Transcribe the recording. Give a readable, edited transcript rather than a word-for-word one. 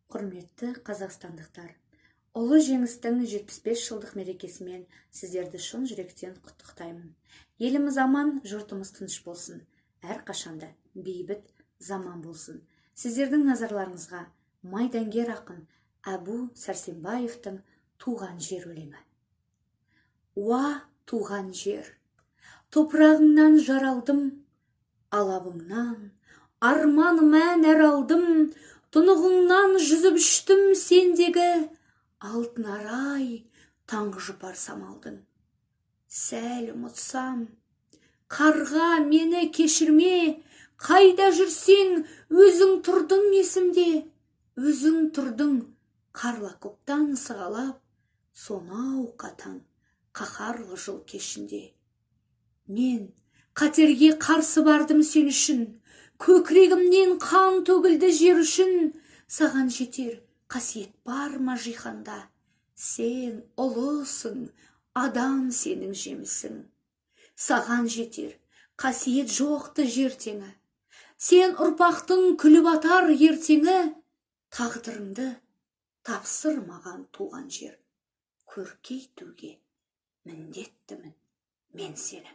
Құрметті қазақстандықтар, ұлы жеңістің 75 жылдық мерекесімен сіздерді шын жүректен құттықтаймын. Еліміз аман, жұртымыз тыныш болсын. Әрқашанда бейбіт заман болсын. Сіздердің назарларыңызға майдангер ақын Әбу Сәрсенбаевтың «Туған жер» өлеңі. Уа, туған жер, топырағыңнан жаралдым, алабыңнан арманым ән алдым, тұнығыңнан жүзіп іштім сендегі алтын арай таңғы жұпар самалдың. Сәл ұмытсам, қарға мені кешірме, қайда жүрсең өзің тұрдың есімде, өзің тұрдың қарлы көптан сығалап, сонау қатаң қаһарлы жыл кешінде. Мен қатерге қарсы бардым сен үшін, көкірегімнен қан төгілді жер үшін. Саған жетер қасиет бар ма жиһанда? Сен ұлысың, адам сенің жемісің. Саған жетер қасиет жоқты жер теңі. Сен ұрпақтың күліп атар ертеңі. Тағдырыңды тапсыр маған туған жер. Көркейтуге міндеттімін мен сені.